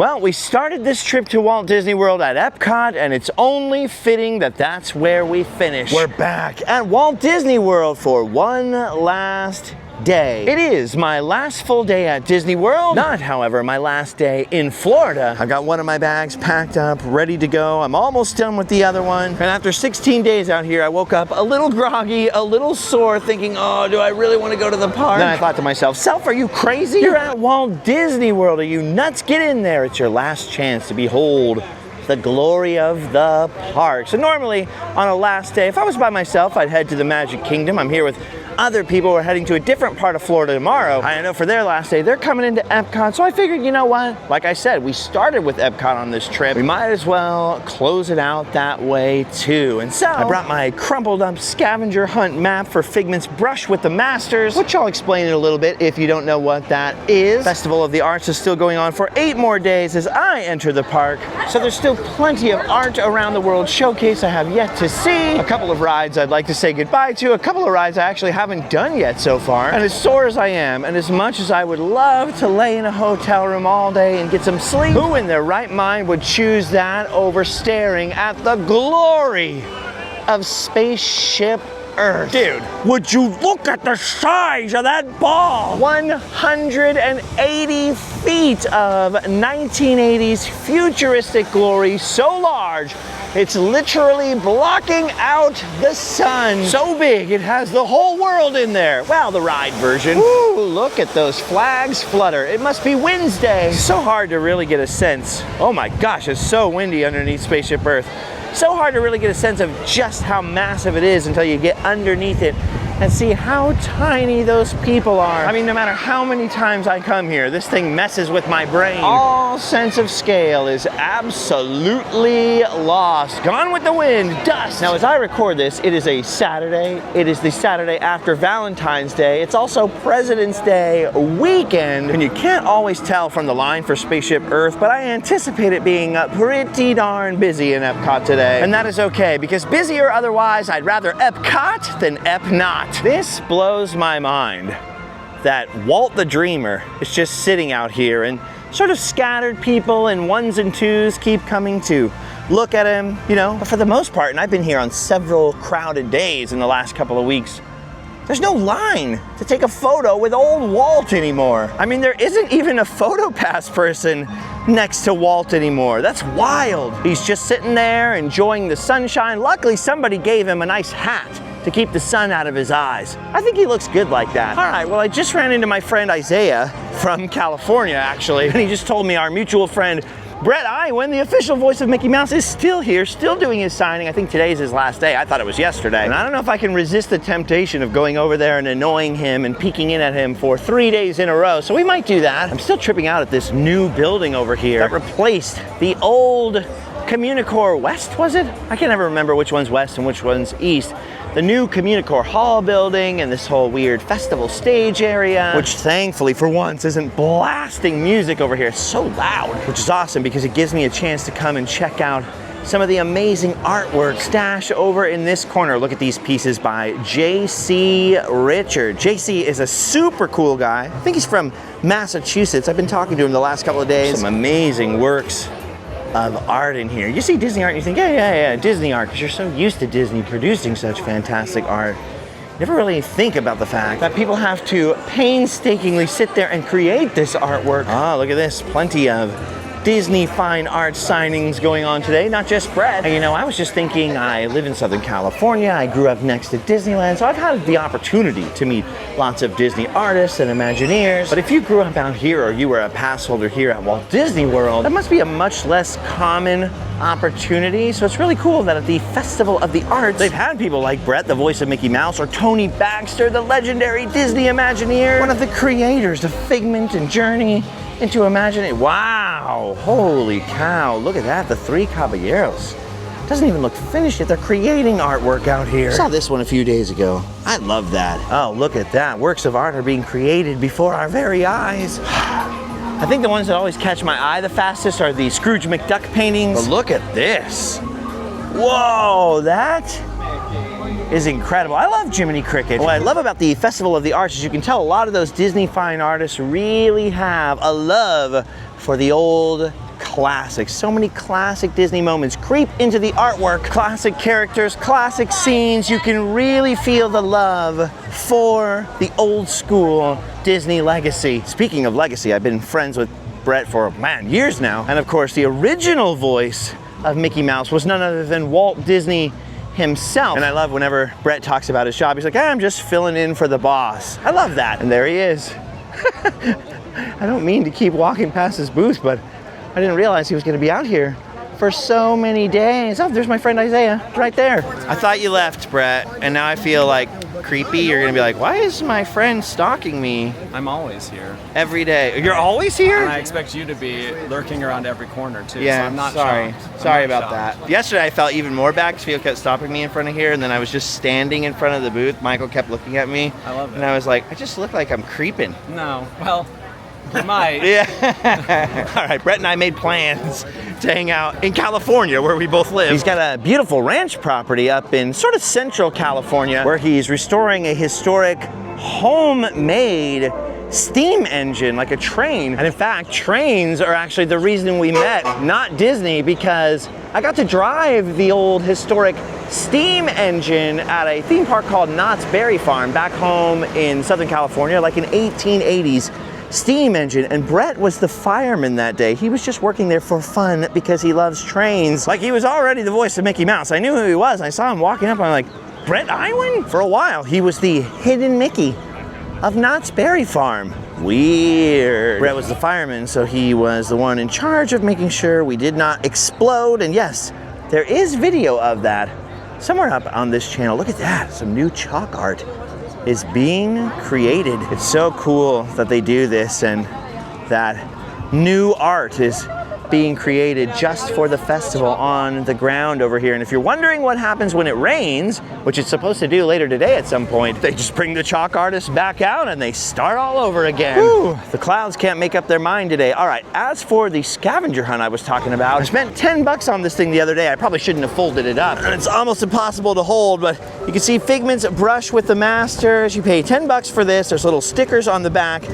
Well, we started this trip to Walt Disney World at Epcot, and it's only fitting that that's where we finish. We're back at Walt Disney World for one last day. It is my last full day at Disney World. Not, however, my last day in Florida. I got one of my bags packed up, ready to go. I'm almost done with the other one. And after 16 days out here, I woke up a little groggy, a little sore, thinking, oh, do I really want to go to the park? Then I thought to myself, Self, are you crazy? You're at Walt Disney World. Are you nuts? Get in there. It's your last chance to behold the glory of the park. So normally on a last day, if I was by myself, I'd head to the Magic Kingdom. I'm here with other people who are heading to a different part of Florida tomorrow. I know for their last day, they're coming into Epcot. So I figured, you know what? Like I said, we started with Epcot on this trip. We might as well close it out that way too. And so I brought my crumpled up scavenger hunt map for Figment's Brush with the Masters, which I'll explain in a little bit if you don't know what that is. Festival of the Arts is still going on for 8 more days as I enter the park. So there's still plenty of art around the World Showcase I have yet to see. A couple of rides I'd like to say goodbye to. A couple of rides I actually haven't done yet so far. And as sore as I am, and as much as I would love to lay in a hotel room all day and get some sleep, who in their right mind would choose that over staring at the glory of Spaceship Earth? Dude, would you look at the size of that ball? 180 feet of 1980s futuristic glory, so large it's literally blocking out the sun. So big it has the whole world in there. Well, the ride version. Woo, look at those flags flutter. It must be Wednesday. So hard to really get a sense. Oh my gosh, it's so windy underneath Spaceship Earth. So hard to really get a sense of just how massive it is until you get underneath it and see how tiny those people are. I mean, no matter how many times I come here, this thing messes with my brain. All sense of scale is absolutely lost. Gone with the wind, dust. Now, as I record this, it is a Saturday. It is the Saturday after Valentine's Day. It's also President's Day weekend. And you can't always tell from the line for Spaceship Earth, but I anticipate it being pretty darn busy in Epcot today. And that is okay, because busy or otherwise, I'd rather Epcot than Ep-not. This blows my mind that Walt the Dreamer is just sitting out here and sort of scattered people in ones and twos keep coming to look at him, you know. But for the most part, and I've been here on several crowded days in the last couple of weeks, there's no line to take a photo with old Walt anymore. I mean, there isn't even a PhotoPass person next to Walt anymore. That's wild. He's just sitting there enjoying the sunshine. Luckily, somebody gave him a nice hat to keep the sun out of his eyes. I think he looks good like that. All right, well, I just ran into my friend Isaiah from California, actually, and he just told me our mutual friend Brett Iwan, the official voice of Mickey Mouse, is still here, still doing his signing. I think today's his last day. I thought it was yesterday. And I don't know if I can resist the temptation of going over there and annoying him and peeking in at him for 3 days in a row. So we might do that. I'm still tripping out at this new building over here that replaced the old Communicore West, was it? I can never remember which one's west and which one's east. The new Communicore Hall building and this whole weird festival stage area, which thankfully for once isn't blasting music over here. It's so loud, which is awesome because it gives me a chance to come and check out some of the amazing artwork stashed over in this corner. Look at these pieces by J.C. Richard. J.C. is a super cool guy. I think he's from Massachusetts. I've been talking to him the last couple of days. Some amazing works of art in here. You see Disney art and you think, yeah, Disney art, because you're so used to Disney producing such fantastic art. You never really think about the fact that people have to painstakingly sit there and create this artwork. Ah, look at this, plenty of Disney fine art signings going on today, not just Brett. And you know, I was just thinking, I live in Southern California, I grew up next to Disneyland, so I've had the opportunity to meet lots of Disney artists and Imagineers. But if you grew up out here or you were a pass holder here at Walt Disney World, that must be a much less common opportunity. So it's really cool that at the Festival of the Arts, they've had people like Brett, the voice of Mickey Mouse, or Tony Baxter, the legendary Disney Imagineer, one of the creators of Figment and Journey into Imagineering. Wow, holy cow, look at that, the Three Caballeros. Doesn't even look finished yet. They're creating artwork out here. I saw this one a few days ago. I love that. Oh, look at that. Works of art are being created before our very eyes. I think the ones that always catch my eye the fastest are the Scrooge McDuck paintings. But look at this. Whoa, that is incredible. I love Jiminy Cricket. What I love about the Festival of the Arts is you can tell a lot of those Disney fine artists really have a love for the old classics. So many classic Disney moments creep into the artwork. Classic characters, classic scenes. You can really feel the love for the old school Disney legacy. Speaking of legacy, I've been friends with Brett for, man, years now. And of course, the original voice of Mickey Mouse was none other than Walt Disney himself. And I love whenever Brett talks about his job, he's like, hey, I'm just filling in for the boss. I love that. And there he is. I don't mean to keep walking past his booth, but I didn't realize he was going to be out here for so many days. Oh, there's my friend Isaiah, right there. I thought you left, Brett, and now I feel like creepy. You're gonna be like, why is my friend stalking me? I'm always here. Every day. You're always here? And I expect you to be lurking around every corner too. Yeah, so I'm not sorry. shocked. Sorry about that. Yesterday I felt even more bad because people kept stopping me in front of here, and then I was just standing in front of the booth. Michael kept looking at me. I love it. And I was like, I just look like I'm creeping. No, well, you might. Yeah. All right, Brett and I made plans to hang out in California, where we both live. He's got a beautiful ranch property up in sort of central California, where he's restoring a historic homemade steam engine, like a train. And in fact, trains are actually the reason we met, not Disney, because I got to drive the old historic steam engine at a theme park called Knott's Berry Farm back home in Southern California, like in 1880s. Steam engine, and Brett was the fireman that day. He was just working there for fun because he loves trains. Like, he was already the voice of Mickey Mouse. I knew who he was. I saw him walking up and I'm like, Brett Iwan? For a while, he was the hidden Mickey of Knott's Berry Farm. Weird. Brett was the fireman, so he was the one in charge of making sure we did not explode. And yes, there is video of that somewhere up on this channel. Look at that, some new chalk art is being created. It's so cool that they do this, and that new art is being created just for the festival on the ground over here. And if you're wondering what happens when it rains, which it's supposed to do later today at some point, they just bring the chalk artists back out and they start all over again. Whew, the clouds can't make up their mind today. All right, as for the scavenger hunt I was talking about, I spent 10 bucks on this thing the other day. I probably shouldn't have folded it up. And it's almost impossible to hold, but you can see Figment's brush with the masters. You pay 10 bucks for this. There's little stickers on the back.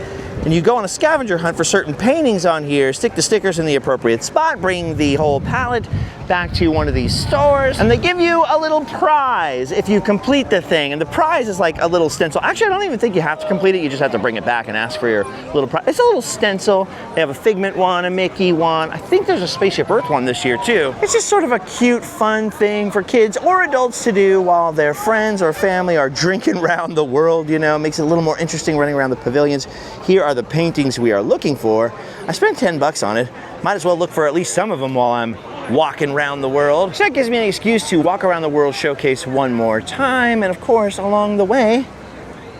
And you go on a scavenger hunt for certain paintings on here, stick the stickers in the appropriate spot, bring the whole palette back to one of these stores, and they give you a little prize if you complete the thing. And the prize is like a little stencil. Actually, I don't even think you have to complete it. You just have to bring it back and ask for your little prize. It's a little stencil. They have a Figment one, a Mickey one. I think there's a Spaceship Earth one this year too. It's just sort of a cute, fun thing for kids or adults to do while their friends or family are drinking around the world, you know. Makes it a little more interesting running around the pavilions. Here are the paintings we are looking for. I spent 10 bucks on it. Might as well look for at least some of them while I'm walking around the world. So that gives me an excuse to walk around the World Showcase one more time. And of course, along the way,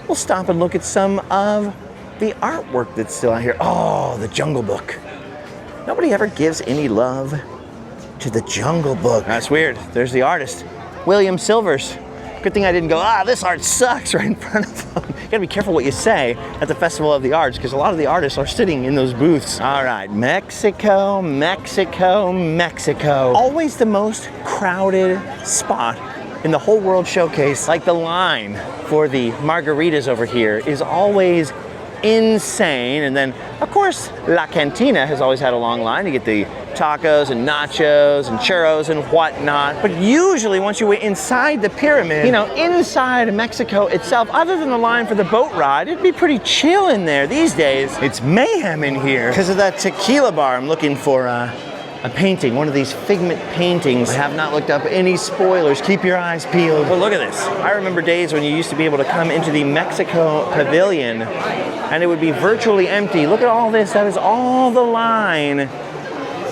we'll stop and look at some of the artwork that's still out here. Oh, the Jungle Book. Nobody ever gives any love to the Jungle Book. That's weird. There's the artist, William Silvers. Good thing I didn't go, this art sucks, right in front of them. You gotta be careful what you say at the Festival of the Arts, because a lot of the artists are sitting in those booths. All right, Mexico, Mexico, Mexico. Always the most crowded spot in the whole World Showcase. Like, the line for the margaritas over here is always insane. And then, of course, La Cantina has always had a long line to get the tacos and nachos and churros and whatnot. But usually once you went inside the pyramid, you know, inside Mexico itself, other than the line for the boat ride, it'd be pretty chill in there. These days, it's mayhem in here. Because of that tequila bar, I'm looking for a painting, one of these Figment paintings. I have not looked up any spoilers. Keep your eyes peeled. But look at this. I remember days when you used to be able to come into the Mexico pavilion and it would be virtually empty. Look at all this. That is all the line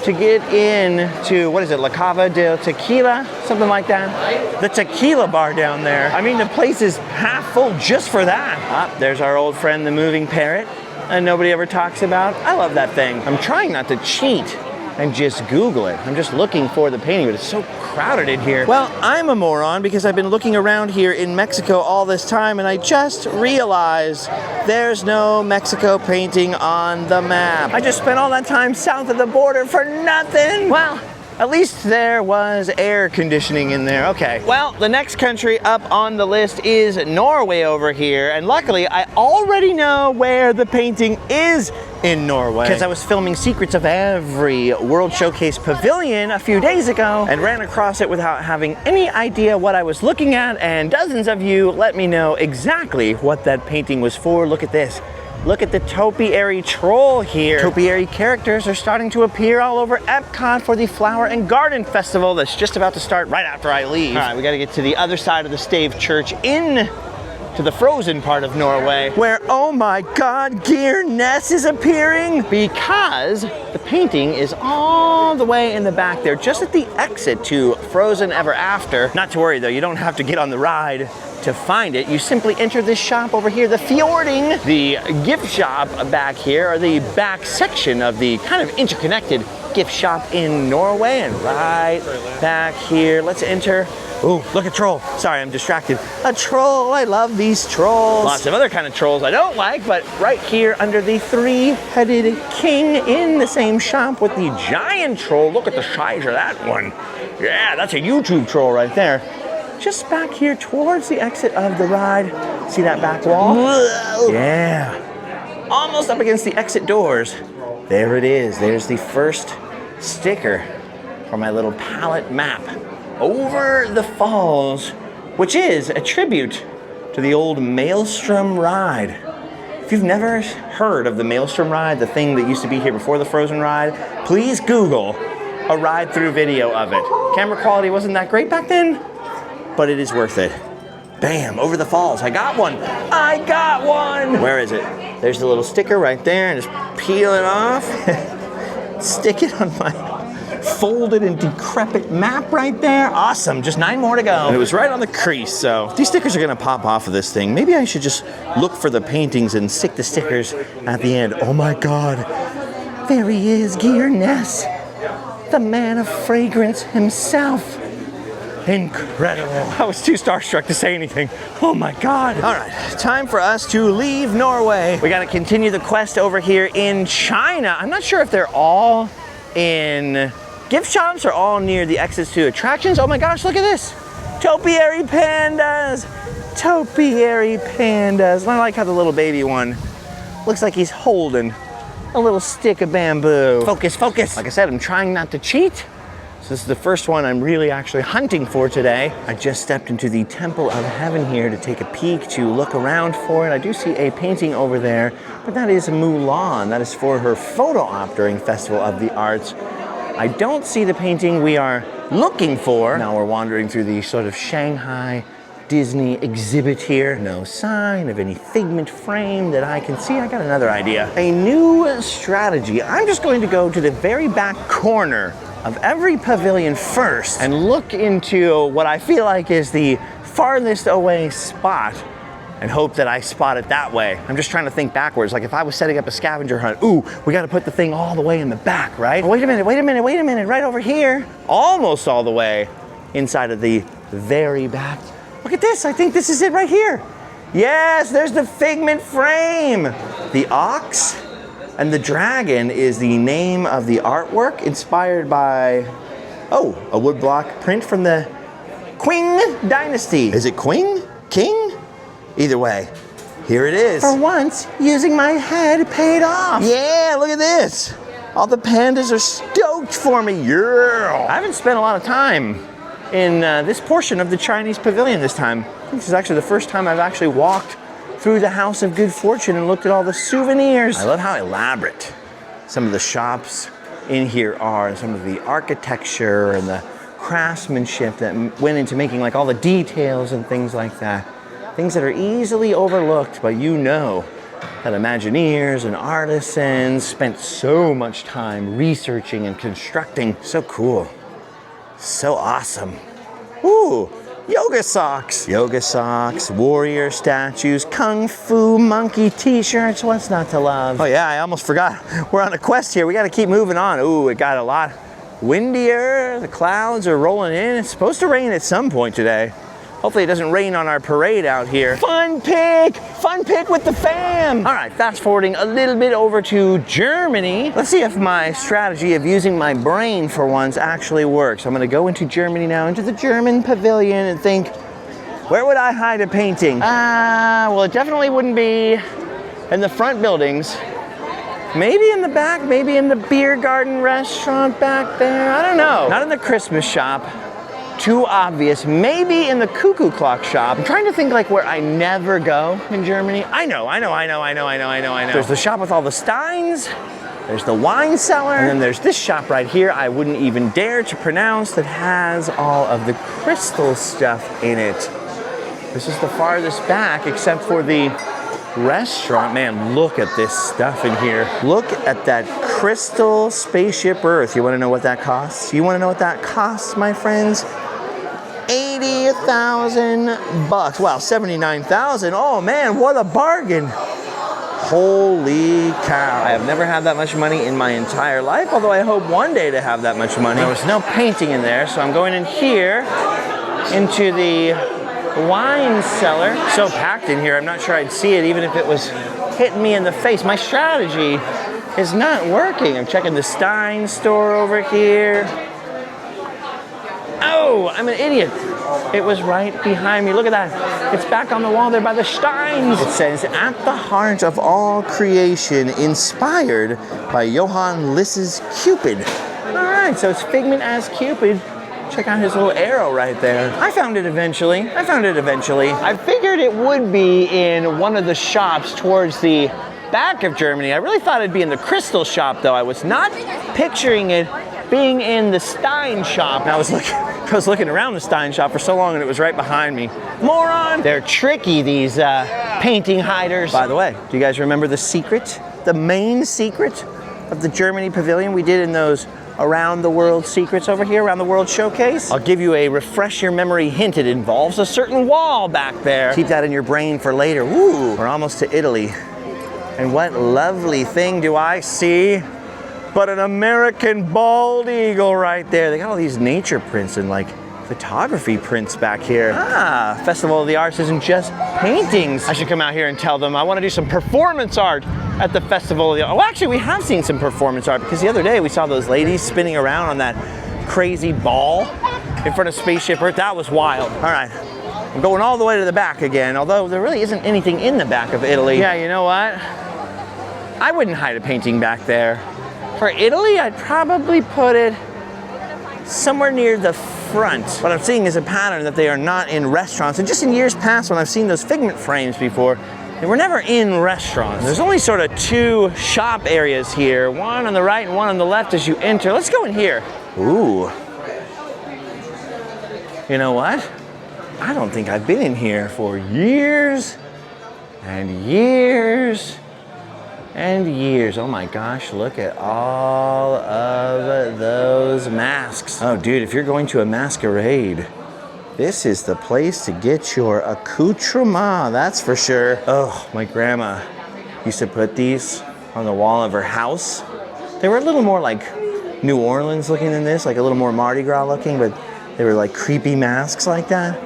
to get in to, what is it, La Cava del Tequila? Something like that. The tequila bar down there. I mean, the place is half full just for that. There's our old friend, the moving parrot, and nobody ever talks about. I love that thing. I'm trying not to cheat and just Google it. I'm just looking for the painting, but it's so crowded in here. Well, I'm a moron because I've been looking around here in Mexico all this time and I just realized there's no Mexico painting on the map. I just spent all that time south of the border for nothing. Well, At least there was air conditioning in there. Okay. Well, the next country up on the list is Norway over here. And luckily, I already know where the painting is in Norway, because I was filming Secrets of Every World Showcase Pavilion a few days ago and ran across it without having any idea what I was looking at, and dozens of you let me know exactly what that painting was for. Look at this. Look at the topiary troll here. Topiary characters are starting to appear all over Epcot for the Flower and Garden Festival that's just about to start right after I leave. All right, we gotta get to the other side of the Stave Church in to the frozen part of Norway, where, oh my God, Gear Ness is appearing, because the painting is all the way in the back there, just at the exit to Frozen Ever After. Not to worry though, you don't have to get on the ride to find it. You simply enter this shop over here, the Fjording, the gift shop back here, or the back section of the kind of interconnected gift shop in Norway, and right back here, let's enter. Ooh, look at troll. Sorry, I'm distracted. A troll, I love these trolls. Lots of other kind of trolls I don't like, but right here under the three-headed king in the same shop with the giant troll. Look at the size of that one. Yeah, that's a YouTube troll right there. Just back here towards the exit of the ride. See that back wall? Whoa. Yeah. Almost up against the exit doors. There it is. There's the first sticker for my little palette map. Over the Falls, which is a tribute to the old Maelstrom ride. If you've never heard of the Maelstrom ride, the thing that used to be here before the Frozen ride, please Google a ride-through video of it. Camera quality wasn't that great back then, but it is worth it. Bam, over the falls, I got one. I got one. Where is it? There's the little sticker right there, and just peel it off. Stick it on my folded and decrepit map right there. Awesome, just 9 more to go. And it was right on the crease, so these stickers are gonna pop off of this thing. Maybe I should just look for the paintings and stick the stickers at the end. Oh my God, there he is, Gear Ness, the man of fragrance himself. Incredible. I was too starstruck to say anything. Oh my God. All right, time for us to leave Norway. We gotta continue the quest over here in China. I'm not sure if they're all in gift shops or all near the exits to attractions. Oh my gosh, look at this. Topiary pandas. Topiary pandas. I like how the little baby one looks like he's holding a little stick of bamboo. Focus, focus. Like I said, I'm trying not to cheat. So this is the first one I'm really actually hunting for today. I just stepped into the Temple of Heaven here to take a peek, to look around for it. I do see a painting over there, but that is Mulan. That is for her photo op during Festival of the Arts. I don't see the painting we are looking for. Now we're wandering through the sort of Shanghai Disney exhibit here. No sign of any Figment frame that I can see. I got another idea. A new strategy. I'm just going to go to the very back corner of every pavilion first and look into what I feel like is the farthest away spot and hope that I spot it that way. I'm just trying to think backwards. Like if I was setting up a scavenger hunt, ooh, we gotta put the thing all the way in the back, right? Oh, wait a minute, right over here. Almost all the way inside of the very back. Look at this, I think this is it right here. Yes, there's the Figment frame. The ox and the dragon is the name of the artwork, inspired by, oh, a woodblock print from the Qing dynasty. Is it Qing? King? Either way, here it is. For once, using my head paid off. Yeah, look at this. All the pandas are stoked for me. Yeah. I haven't spent a lot of time in this portion of the Chinese pavilion this time. I think this is actually the first time I've actually walked through the House of Good Fortune and looked at all the souvenirs. I love how elaborate some of the shops in here are, and some of the architecture and the craftsmanship that went into making like all the details and things like that. Things that are easily overlooked, but you know that Imagineers and artisans spent so much time researching and constructing. So cool, so awesome. Ooh. Yoga socks, warrior statues, kung fu monkey t-shirts. What's not to love? Oh yeah, I almost forgot. We're on a quest here. We got to keep moving on. Ooh, it got a lot windier. The clouds are rolling in. It's supposed to rain at some point today. Hopefully it doesn't rain on our parade out here. Fun pick with the fam. All right, fast forwarding a little bit over to Germany. Let's see if my strategy of using my brain for once actually works. I'm gonna go into Germany now, into the German pavilion, and think, where would I hide a painting? Well, it definitely wouldn't be in the front buildings. Maybe in the back, maybe in the beer garden restaurant back there. I don't know. Not in the Christmas shop. Too obvious. Maybe in the cuckoo clock shop. I'm trying to think like where I never go in Germany. I know. There's the shop with all the steins. There's the wine cellar. And then there's this shop right here I wouldn't even dare to pronounce that has all of the crystal stuff in it. This is the farthest back except for the restaurant. Man, look at this stuff in here. Look at that crystal spaceship Earth. You want to know what that costs? You want to know what that costs, my friends? $80,000. Wow, 79,000. Oh man, what a bargain. Holy cow. I have never had that much money in my entire life, although I hope one day to have that much money. There was no painting in there, so I'm going in here into the wine cellar. So packed in here, I'm not sure I'd see it even if it was hitting me in the face. My strategy is not working. I'm checking the Stein store over here. Oh, I'm an idiot. It was right behind me. Look at that. It's back on the wall there by the Steins. It says, at the heart of all creation, inspired by Johann Liss's Cupid. All right, so it's Figment as Cupid. Check out his little arrow right there. I found it eventually. I figured it would be in one of the shops towards the back of Germany. I really thought it'd be in the crystal shop though. I was not picturing it being in the Stein shop. And I was looking around the Stein shop for so long and it was right behind me. Moron! They're tricky, these painting hiders. By the way, do you guys remember the secret? The main secret of the Germany pavilion we did in those Around the World secrets over here, Around the World showcase? I'll give you a refresh your memory hint. It involves a certain wall back there. Keep that in your brain for later. Ooh, we're almost to Italy. And what lovely thing do I see but an American bald eagle right there. They got all these nature prints and like photography prints back here. Ah, Festival of the Arts isn't just paintings. I should come out here and tell them I want to do some performance art at the Festival of the Arts. Well, actually, we have seen some performance art because the other day we saw those ladies spinning around on that crazy ball in front of Spaceship Earth. That was wild. All right, I'm going all the way to the back again, although there really isn't anything in the back of Italy. Yeah, you know what? I wouldn't hide a painting back there. For Italy, I'd probably put it somewhere near the front. What I'm seeing is a pattern that they are not in restaurants. And just in years past, when I've seen those Figment frames before, they were never in restaurants. There's only sort of two shop areas here, one on the right and one on the left as you enter. Let's go in here. Ooh. You know what? I don't think I've been in here for years and years and years. Oh my gosh, look at all of those masks. Oh dude, if you're going to a masquerade, this is the place to get your accoutrement, that's for sure. Oh, my grandma used to put these on the wall of her house. They were a little more like New Orleans looking than this, like a little more Mardi Gras looking, but they were like creepy masks like that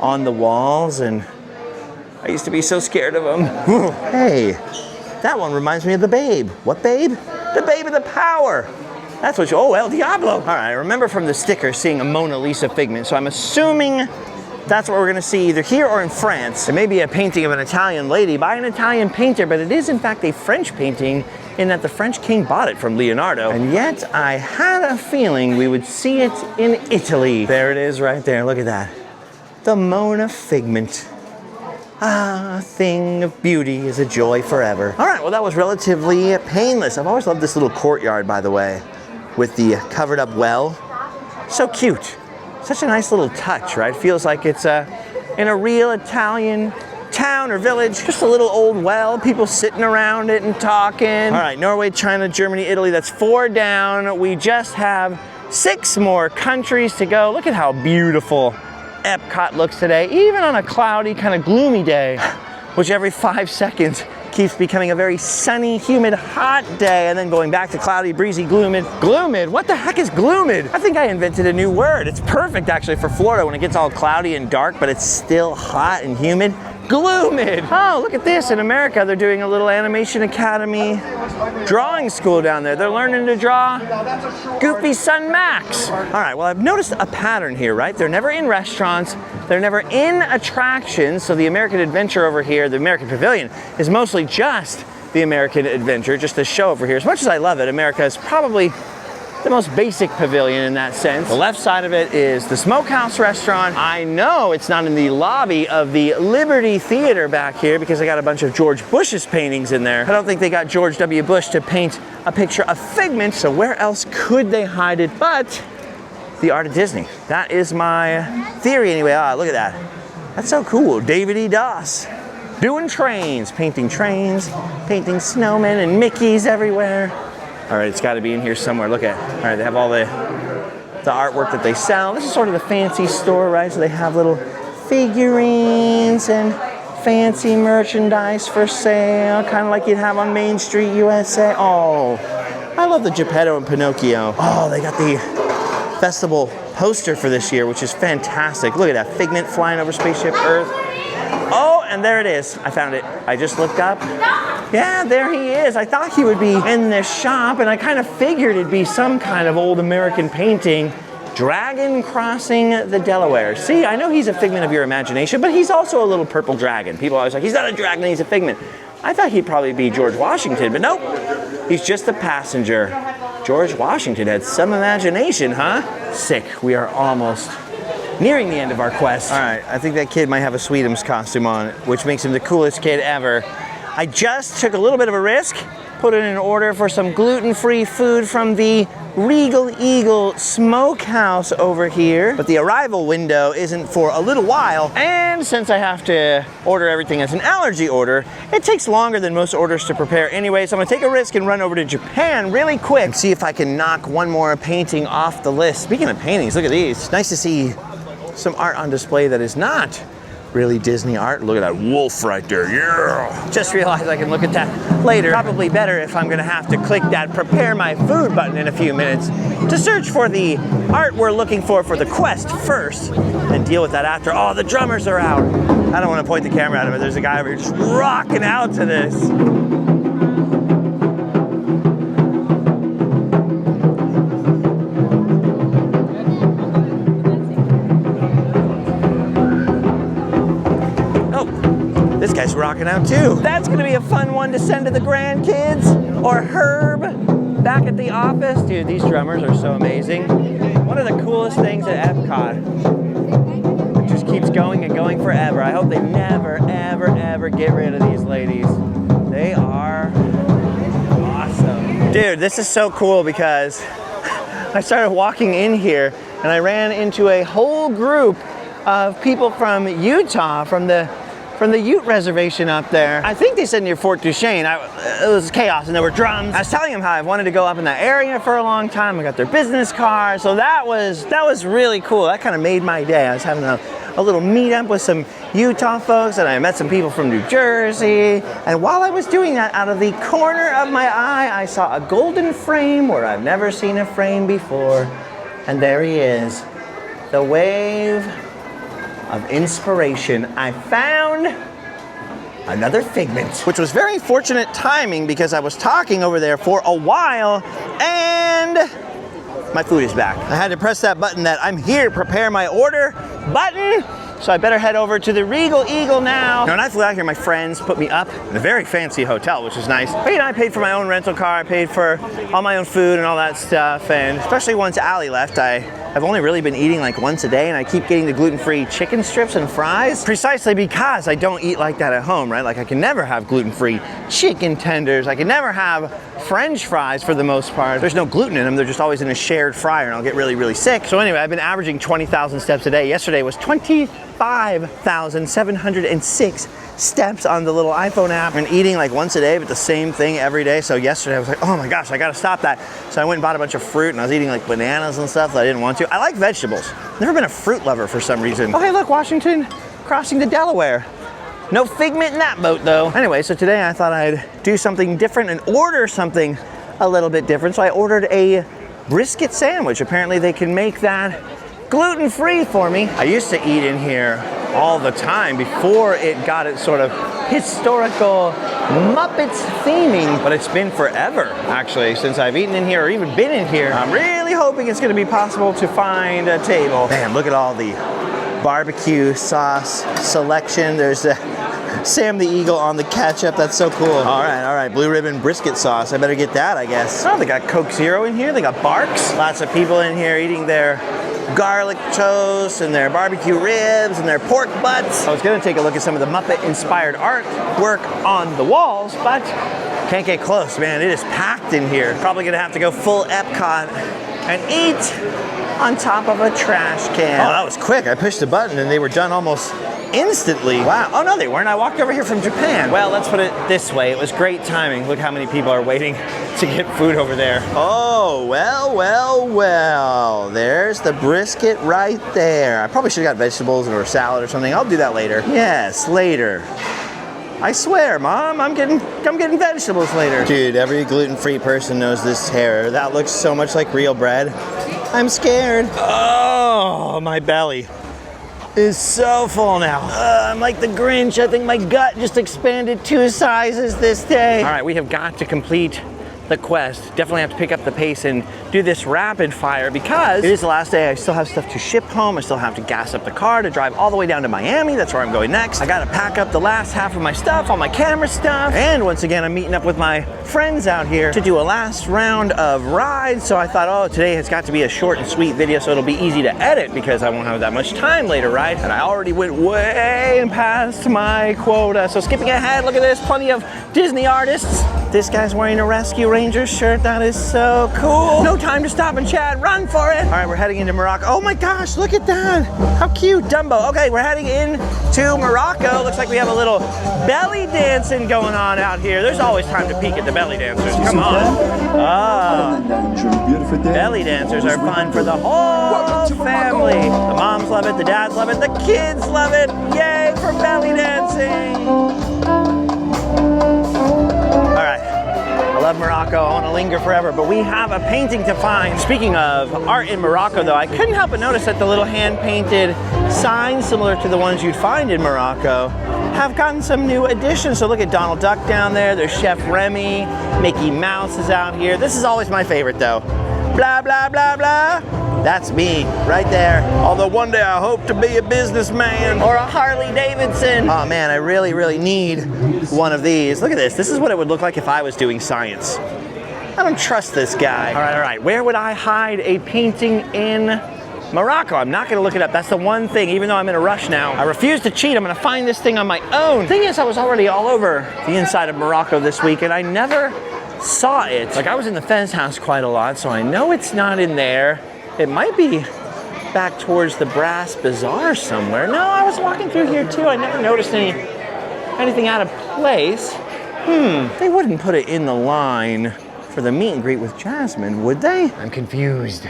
on the walls, and I used to be so scared of them. Hey. That one reminds me of the Babe. What Babe? The Babe of the Power. That's what you, oh, El Diablo. All right, I remember from the sticker seeing a Mona Lisa Figment, so I'm assuming that's what we're gonna see either here or in France. There may be a painting of an Italian lady by an Italian painter, but it is in fact a French painting in that the French king bought it from Leonardo. And yet I had a feeling we would see it in Italy. There it is right there, look at that. The Mona Figment. Ah, a thing of beauty is a joy forever. All right, well that was relatively painless. I've always loved this little courtyard, by the way, with the covered up well. So cute. Such a nice little touch, right? Feels like it's in a real Italian town or village. Just a little old well, people sitting around it and talking. All right, Norway, China, Germany, Italy, that's 4 down. We just have 6 more countries to go. Look at how beautiful Epcot looks today, even on a cloudy, kind of gloomy day, which every 5 seconds keeps becoming a very sunny, humid, hot day, and then going back to cloudy, breezy, gloomid. Gloomid? What the heck is gloomid? I think I invented a new word. It's perfect actually for Florida when it gets all cloudy and dark, but it's still hot and humid. Gloomid. Oh, look at this. In America, they're doing a little Animation Academy drawing school down there. They're learning to draw Goofy Sun Max. All right, well, I've noticed a pattern here, right? They're never in restaurants. They're never in attractions. So the American Adventure over here, the American Pavilion, is mostly just the American Adventure, just a show over here. As much as I love it, America is probably the most basic pavilion in that sense. The left side of it is the Smokehouse restaurant. I know it's not in the lobby of the Liberty Theater back here because I got a bunch of George Bush's paintings in there. I don't think they got George W. Bush to paint a picture of Figment, so where else could they hide it but the Art of Disney? That is my theory anyway. Ah, look at that. That's so cool. David E. Doss doing trains, painting snowmen and Mickeys everywhere. All right, it's got to be in here somewhere. Look at, all right, they have all the artwork that they sell. This is sort of the fancy store, right? So they have little figurines and fancy merchandise for sale, kind of like you'd have on Main Street, USA. Oh, I love the Geppetto and Pinocchio. Oh, they got the festival poster for this year, which is fantastic. Look at that, Figment flying over Spaceship Earth. Oh, and there it is. I found it. I just looked up. Yeah, there he is. I thought he would be in this shop, and I kind of figured it'd be some kind of old American painting. Dragon crossing the Delaware. See, I know he's a figment of your imagination, but he's also a little purple dragon. People are always like, he's not a dragon, he's a figment. I thought he'd probably be George Washington, but nope. He's just a passenger. George Washington had some imagination, huh? Sick. We are almost nearing the end of our quest. All right, I think that kid might have a Sweetums costume on, which makes him the coolest kid ever. I just took a little bit of a risk, put in an order for some gluten-free food from the Regal Eagle Smokehouse over here, but the arrival window isn't for a little while, and since I have to order everything as an allergy order, it takes longer than most orders to prepare anyway, so I'm gonna take a risk and run over to Japan really quick and see if I can knock one more painting off the list. Speaking of paintings, look at these. It's nice to see some art on display that is not really Disney art. Look at that wolf right there, yeah! Just realized I can look at that later. Probably better if I'm gonna have to click that prepare my food button in a few minutes to search for the art we're looking for the quest first and deal with that after. Oh, the drummers are out. I don't wanna point the camera at him, but there's a guy over here just rocking out to this. This guy's rocking out too. That's gonna be a fun one to send to the grandkids or Herb back at the office. Dude, these drummers are so amazing. One of the coolest things at Epcot. It just keeps going and going forever. I hope they never, ever, ever get rid of these ladies. They are awesome. Dude, this is so cool because I started walking in here and I ran into a whole group of people from Utah, from the Ute reservation up there. I think they said near Fort Duchesne. It was chaos and there were drums. I was telling them how I wanted to go up in that area for a long time. I got their business card, so that was really cool. That kind of made my day. I was having a little meetup with some Utah folks, and I met some people from New Jersey. And while I was doing that, out of the corner of my eye, I saw a golden frame where I've never seen a frame before. And there he is, the wave of inspiration. I found another Figment, which was very fortunate timing because I was talking over there for a while and my food is back. I had to press that button, that I'm here, prepare my order button. So I better head over to the Regal Eagle now. When I flew out here, my friends put me up in a very fancy hotel, which is nice. But, you know, I paid for my own rental car, I paid for all my own food and all that stuff. And especially once Allie left, I've only really been eating like once a day, and I keep getting the gluten-free chicken strips and fries precisely because I don't eat like that at home, right? Like I can never have gluten-free chicken tenders. I can never have French fries for the most part. There's no gluten in them. They're just always in a shared fryer, and I'll get really, really sick. So anyway, I've been averaging 20,000 steps a day. Yesterday was 25,706 steps on the little iPhone app, and eating like once a day, but the same thing every day. So yesterday I was like, oh my gosh, I gotta stop that. So I went and bought a bunch of fruit, and I was eating like bananas and stuff that I didn't want to. I like vegetables. Never been a fruit lover for some reason. Oh, hey, look, Washington crossing the Delaware. No Figment in that boat though. Anyway, so today I thought I'd do something different and order something a little bit different. So I ordered a brisket sandwich. Apparently they can make that gluten-free for me. I used to eat in here all the time before it got its sort of historical Muppets theming, but it's been forever actually since I've eaten in here or even been in here. I'm really hoping it's gonna be possible to find a table. Man, look at all the barbecue sauce selection. There's Sam the Eagle on the ketchup. That's so cool. All right, blue ribbon brisket sauce. I better get that, I guess. Oh, they got Coke Zero in here. They got Barks. Lots of people in here eating their garlic toast and their barbecue ribs and their pork butts. I was gonna take a look at some of the Muppet-inspired artwork on the walls, but can't get close, man. It is packed in here. Probably gonna have to go full Epcot and eat on top of a trash can. Oh, that was quick. I pushed the button and they were done almost instantly. Wow. Oh no, they weren't. I walked over here from Japan. Well, let's put it this way. It was great timing. Look how many people are waiting to get food over there. Oh, well. There's the brisket right there. I probably should have got vegetables or a salad or something. I'll do that later. Yes, later. I swear, Mom, I'm getting vegetables later. Dude, every gluten-free person knows this terror. That looks so much like real bread. I'm scared. Oh, my belly is so full now. I'm like the Grinch. I think my gut just expanded 2 sizes this day. All right, we have got to complete the quest. Definitely have to pick up the pace and do this rapid fire because it is the last day. I still have stuff to ship home. I still have to gas up the car to drive all the way down to Miami. That's where I'm going next. I gotta pack up the last half of my stuff, all my camera stuff. And once again, I'm meeting up with my friends out here to do a last round of rides. So I thought, oh, today has got to be a short and sweet video so it'll be easy to edit because I won't have that much time later, right? And I already went way past my quota. So skipping ahead, look at this, plenty of Disney artists. This guy's wearing a Rescue Rangers shirt. That is so cool. No time to stop and chat. Run for it. All right, we're heading into Morocco. Oh my gosh, look at that. How cute, Dumbo. Okay, we're heading into Morocco. Looks like we have a little belly dancing going on out here. There's always time to peek at the belly dancers. Come on. Oh. Belly dancers are fun for the whole family. The moms love it, the dads love it, the kids love it. Yay for belly dancing. All right, I love Morocco. I want to linger forever, but we have a painting to find. Speaking of art in Morocco, though, I couldn't help but notice that the little hand-painted signs, similar to the ones you'd find in Morocco, have gotten some new additions. So look at Donald Duck down there. There's Chef Remy. Mickey Mouse is out here. This is always my favorite, though. Blah, blah, blah, blah. That's me, right there. Although one day I hope to be a businessman or a Harley Davidson. Oh man, I really, really need one of these. Look at this. This is what it would look like if I was doing science. I don't trust this guy. All right. Where would I hide a painting in Morocco? I'm not gonna look it up. That's the one thing, even though I'm in a rush now, I refuse to cheat. I'm gonna find this thing on my own. Thing is, I was already all over the inside of Morocco this week and I never saw it. Like I was in the Fez house quite a lot, so I know it's not in there. It might be back towards the Brass Bazaar somewhere. No, I was walking through here too. I never noticed anything out of place. They wouldn't put it in the line for the meet and greet with Jasmine, would they? I'm confused.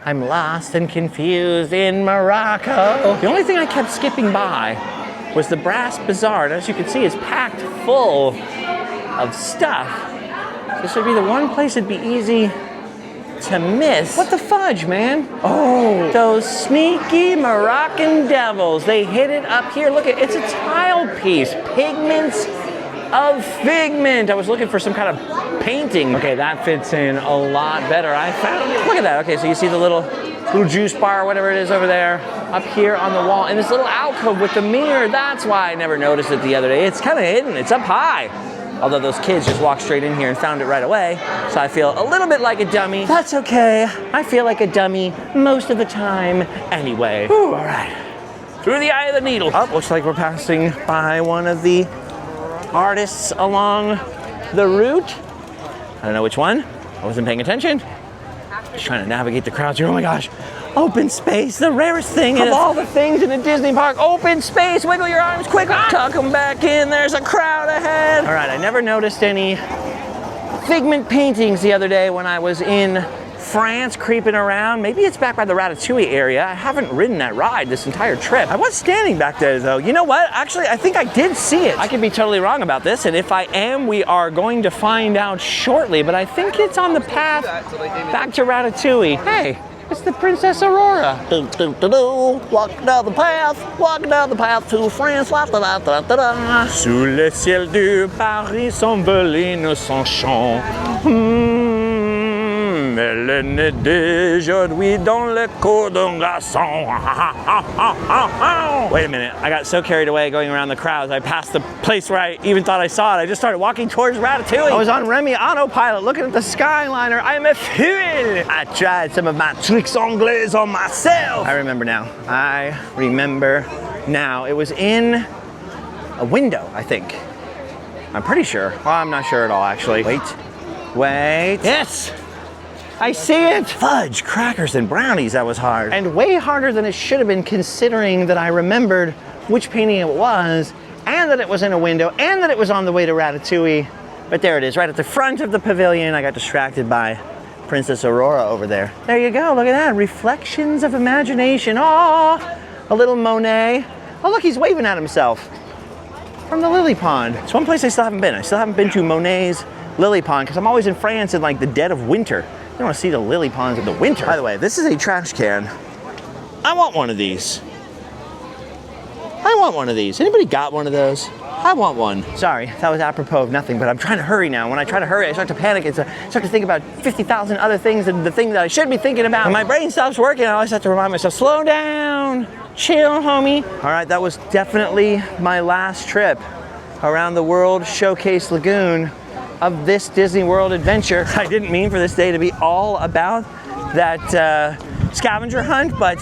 I'm lost and confused in Morocco. The only thing I kept skipping by was the Brass Bazaar. And as you can see, it's packed full of stuff. This would be the one place it'd be easy to miss. What the fudge, man? Oh, those sneaky Moroccan devils. They hid it up here. Look, it's a tile piece. Pigments of Figment. I was looking for some kind of painting. Okay, that fits in a lot better. I found it. Look at that. Okay, so you see the little juice bar or whatever it is over there up here on the wall in this little alcove with the mirror. That's why I never noticed it the other day. It's kind of hidden. It's up high. Although those kids just walked straight in here and found it right away. So I feel a little bit like a dummy. That's okay. I feel like a dummy most of the time anyway. Whew, all right. Through the eye of the needle. Oh, looks like we're passing by one of the artists along the route. I don't know which one. I wasn't paying attention. Just trying to navigate the crowds here. Oh my gosh. Open space, the rarest thing of all the things in a Disney park. Open space, wiggle your arms quick. Tuck them back in, there's a crowd ahead. All right, I never noticed any Figment paintings the other day when I was in France creeping around. Maybe it's back by the Ratatouille area. I haven't ridden that ride this entire trip. I was standing back there though. You know what? Actually, I think I did see it. I could be totally wrong about this, and if I am, we are going to find out shortly, but I think it's on the path back to Ratatouille. Hey, it's the Princess Aurora. Walking down the path to France. Sous le ciel de Paris s'envole innocent chant. Elle est née d'aujourd'hui dans le corps d'un garçon. Wait a minute, I got so carried away going around the crowds. I passed the place where I even thought I saw it. I just started walking towards Ratatouille. I was on Remy autopilot looking at the Skyliner. I am a fool. I tried some of my tricks anglais on myself. I remember now. It was in a window, I think. I'm pretty sure. Well, I'm not sure at all, actually. Wait. Yes! I see it! Fudge, crackers, and brownies, that was hard. And way harder than it should have been, considering that I remembered which painting it was, and that it was in a window, and that it was on the way to Ratatouille. But there it is, right at the front of the pavilion. I got distracted by Princess Aurora over there. There you go, look at that. Reflections of imagination. Oh, a little Monet. Oh, look, he's waving at himself from the lily pond. It's one place I still haven't been. I still haven't been to Monet's lily pond, because I'm always in France in like the dead of winter. I don't want to see the lily ponds in the winter. By the way, this is a trash can. I want one of these. Anybody got one of those? I want one. Sorry, that was apropos of nothing, but I'm trying to hurry now. When I try to hurry, I start to panic and start to think about 50,000 other things than the thing that I should be thinking about. When my brain stops working, I always have to remind myself, slow down, chill, homie. All right, that was definitely my last trip around the World Showcase Lagoon of this Disney World adventure. I didn't mean for this day to be all about that scavenger hunt, but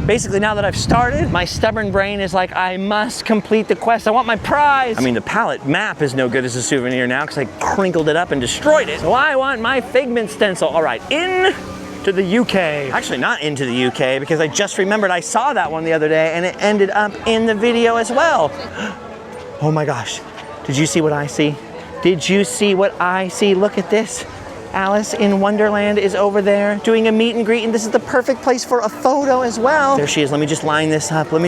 basically now that I've started, my stubborn brain is like, I must complete the quest. I want my prize. I mean, the palette map is no good as a souvenir now because I crinkled it up and destroyed it. So I want my Figment stencil. All right, in to the UK. Actually, not into the UK, because I just remembered I saw that one the other day and it ended up in the video as well. Oh my gosh, did you see what I see? Did you see what I see? Look at this. Alice in Wonderland is over there doing a meet and greet, and this is the perfect place for a photo as well. There she is. Let me just line this up. Fun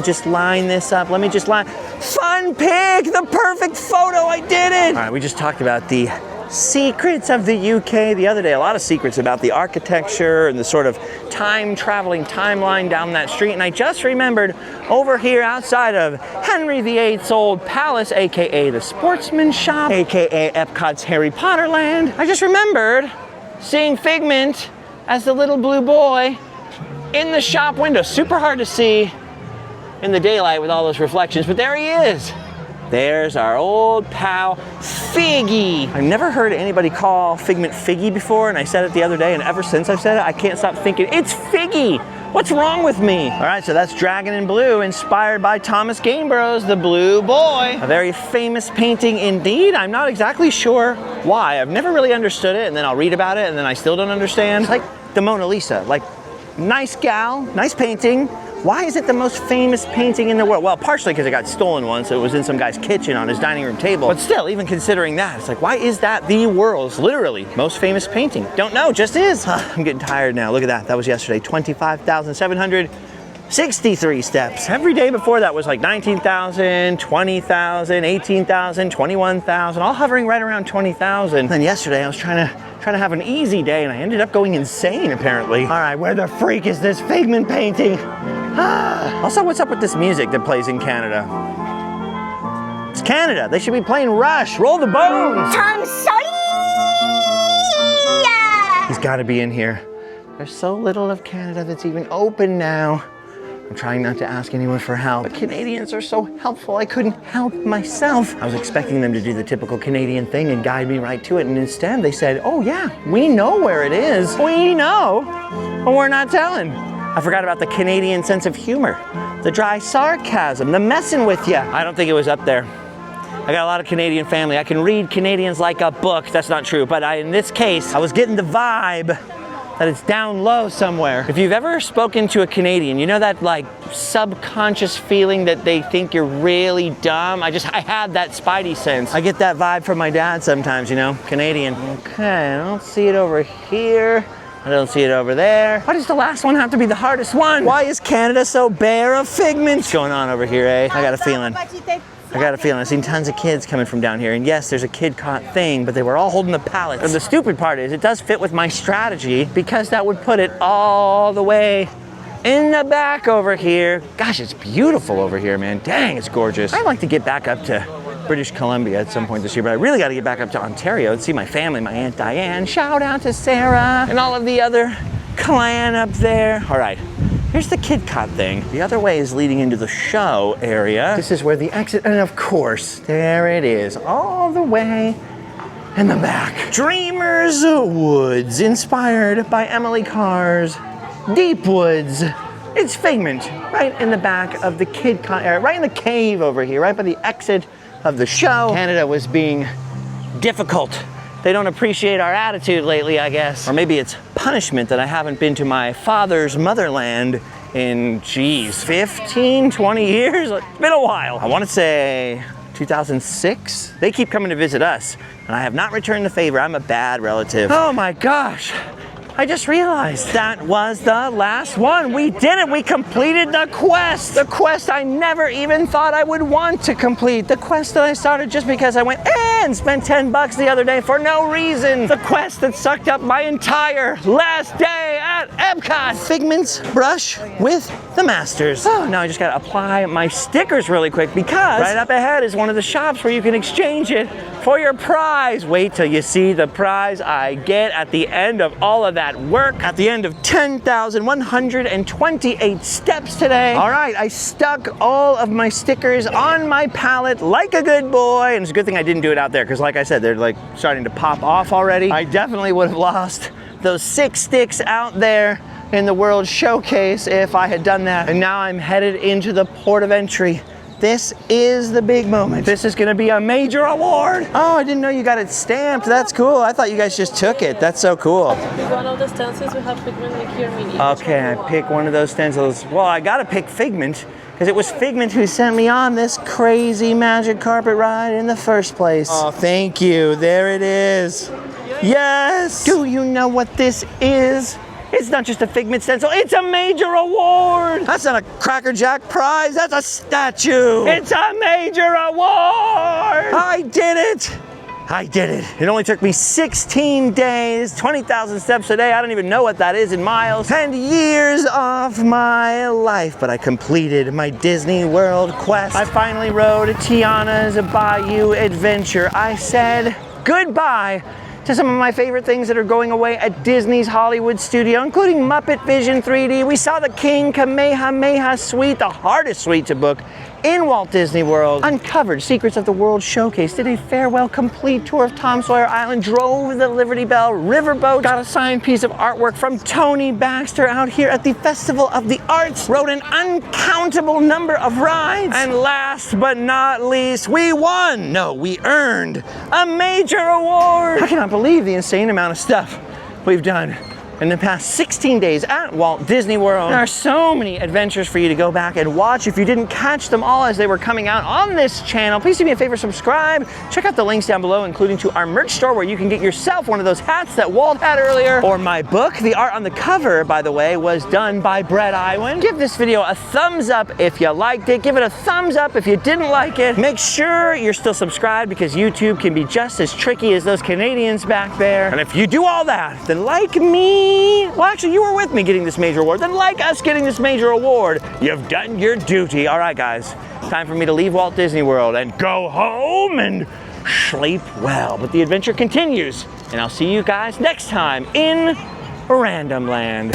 pick, the perfect photo. I did it. All right, we just talked about the secrets of the UK the other day. A lot of secrets about the architecture and the sort of time-traveling timeline down that street. And I just remembered over here outside of Henry VIII's old palace, AKA the Sportsman Shop, AKA Epcot's Harry Potter Land, I just remembered seeing Figment as the little blue boy in the shop window. Super hard to see in the daylight with all those reflections, but there he is. There's our old pal, Figgy. I've never heard anybody call Figment Figgy before, and I said it the other day, and ever since I've said it, I can't stop thinking, it's Figgy. What's wrong with me? All right, so that's Dragon in Blue, inspired by Thomas Gamebro's The Blue Boy. A very famous painting indeed. I'm not exactly sure why. I've never really understood it, and then I'll read about it, and then I still don't understand. It's like the Mona Lisa, like nice gal, nice painting. Why is it the most famous painting in the world? Well, partially because it got stolen once, so it was in some guy's kitchen on his dining room table. But still, even considering that, it's like, why is that the world's literally most famous painting? Don't know, just is. I'm getting tired now. Look at that. That was yesterday. 25,763 steps. Every day before that was like 19,000, 20,000, 18,000, 21,000, all hovering right around 20,000. Then yesterday I was trying to have an easy day, and I ended up going insane, apparently. All right, where the freak is this Figment painting? Also, what's up with this music that plays in Canada? It's Canada. They should be playing Rush. Roll the bones. Tom Sawyer! He's got to be in here. There's so little of Canada that's even open now. I'm trying not to ask anyone for help, but Canadians are so helpful, I couldn't help myself. I was expecting them to do the typical Canadian thing and guide me right to it, and instead they said, oh yeah, we know where it is. We know, but we're not telling. I forgot about the Canadian sense of humor, the dry sarcasm, the messing with you. I don't think it was up there. I got a lot of Canadian family. I can read Canadians like a book. That's not true, but in this case, I was getting the vibe that it's down low somewhere. If you've ever spoken to a Canadian, you know that like subconscious feeling that they think you're really dumb? I had that spidey sense. I get that vibe from my dad sometimes, you know, Canadian. Okay, I don't see it over here. I don't see it over there. Why does the last one have to be the hardest one? Why is Canada so bare of figment? What's going on over here, eh? I got a feeling. I've seen tons of kids coming from down here, and yes, there's a kid caught thing, but they were all holding the pallets. And the stupid part is, it does fit with my strategy, because that would put it all the way in the back over here. Gosh, it's beautiful over here, man. Dang, it's gorgeous. I'd like to get back up to British Columbia at some point this year, but I really got to get back up to Ontario and see my family, my Aunt Diane. Shout out to Sarah and all of the other clan up there. All right. Here's the Kid Cot thing. The other way is leading into the show area. This is where the exit, and of course, there it is, all the way in the back. Dreamers Woods, inspired by Emily Carr's Deep Woods. It's Figment, right in the back of the Kid Cot area, right in the cave over here, right by the exit of the show. Canada was being difficult. They don't appreciate our attitude lately, I guess. Or maybe it's punishment that I haven't been to my father's motherland in, geez, 15, 20 years? It's been a while. I want to say 2006. They keep coming to visit us, and I have not returned the favor. I'm a bad relative. Oh my gosh. I just realized that was the last one. We did it. We completed the quest. The quest I never even thought I would want to complete. The quest that I started just because I went and spent 10 bucks the other day for no reason. The quest that sucked up my entire last day at Epcot. Figment Brush with the Masters. Oh, now I just gotta apply my stickers really quick, because right up ahead is one of the shops where you can exchange it for your prize. Wait till you see the prize I get at the end of all of that work, at the end of 10,128 steps today. All right, I stuck all of my stickers on my palette like a good boy, and it's a good thing I didn't do it out there, because like I said, they're like starting to pop off already. I definitely would have lost those 6 sticks out there in the World Showcase if I had done that. And now I'm headed into the port of entry. This is the big moment. This is gonna be a major award. Oh, I didn't know you got it stamped. That's cool. I thought you guys just took it. That's so cool. Pick one of the stencils. We have Figment like here, mini. Okay, I pick one of those stencils. Well, I gotta pick Figment, because it was Figment who sent me on this crazy magic carpet ride in the first place. Oh, thank you. There it is. Yes! Do you know what this is? It's not just a Figment stencil, it's a major award! That's not a Cracker Jack prize, that's a statue! It's a major award! I did it! I did it. It only took me 16 days, 20,000 steps a day. I don't even know what that is in miles. And years of my life, but I completed my Disney World quest. I finally rode Tiana's Bayou Adventure. I said goodbye to some of my favorite things that are going away at Disney's Hollywood studio, including Muppet Vision 3D. We saw the King Kamehameha suite, the hardest suite to book in Walt Disney World. Uncovered Secrets of the World Showcase, did a farewell complete tour of Tom Sawyer Island, drove the Liberty Bell riverboat, got a signed piece of artwork from Tony Baxter out here at the Festival of the Arts, rode an uncountable number of rides, and last but not least, we won! No, we earned a major award! I cannot believe the insane amount of stuff we've done in the past 16 days at Walt Disney World. There are so many adventures for you to go back and watch. If you didn't catch them all as they were coming out on this channel, please do me a favor, subscribe. Check out the links down below, including to our merch store where you can get yourself one of those hats that Walt had earlier, or my book. The art on the cover, by the way, was done by Brett Iwan. Give this video a thumbs up if you liked it. Give it a thumbs up if you didn't like it. Make sure you're still subscribed, because YouTube can be just as tricky as those Canadians back there. And if you do all that, then like me, well, actually, you were with me getting this major award, then like us getting this major award. You've done your duty. All right, guys, time for me to leave Walt Disney World and go home and sleep well. But the adventure continues, and I'll see you guys next time in Random Land.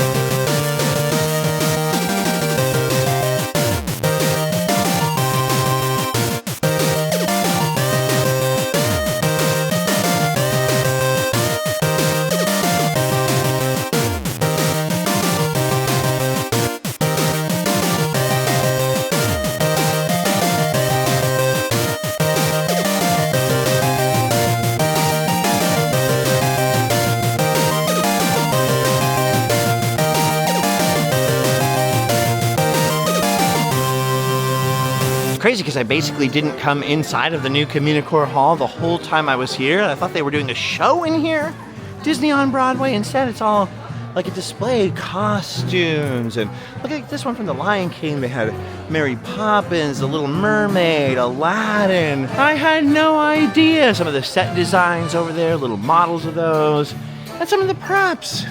Crazy, because I basically didn't come inside of the new Communicore Hall the whole time I was here. I thought they were doing a show in here, Disney on Broadway. Instead, it's all like it displayed costumes. And look at this one from The Lion King. They had Mary Poppins, The Little Mermaid, Aladdin. I had no idea. Some of the set designs over there, little models of those, and some of the props.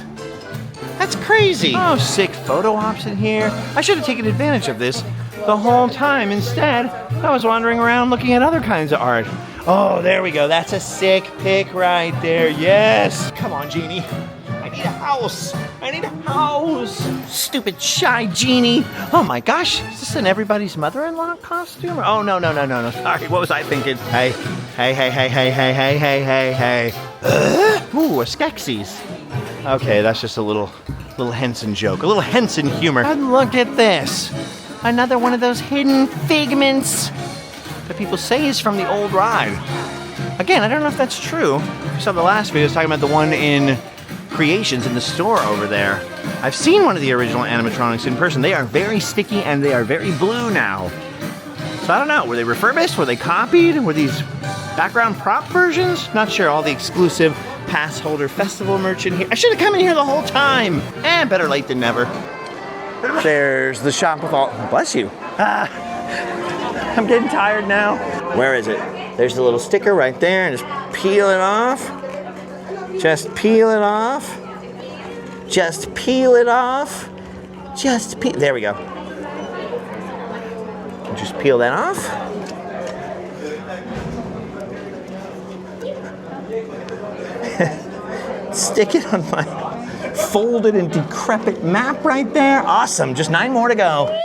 That's crazy. Oh, sick photo ops in here. I should have taken advantage of this the whole time. Instead, I was wandering around looking at other kinds of art. Oh, there we go. That's a sick pic right there. Yes. Come on, Genie. I need a house. I need a house. Stupid shy Genie. Oh my gosh. Is this an Everybody's Mother-in-Law costume? Oh, no. Sorry, what was I thinking? Hey. Ooh, a Skeksis. Okay, that's just a little Henson joke. A little Henson humor. And look at this. Another one of those hidden figments that people say is from the old ride. Again, I don't know if that's true. If you saw the last video, I was talking about the one in Creations in the store over there. I've seen one of the original animatronics in person. They are very sticky and they are very blue now. So I don't know, were they refurbished? Were they copied? Were these background prop versions? Not sure. All the exclusive pass holder festival merch in here. I should have come in here the whole time. Better late than never. There's the shop with all, bless you. I'm getting tired now. Where is it? There's the little sticker right there. Just peel it off. Just peel it off. Just peel it off. Just peel, there we go. Just peel that off. Stick it on my folded and decrepit map right there. Awesome, just 9 more to go.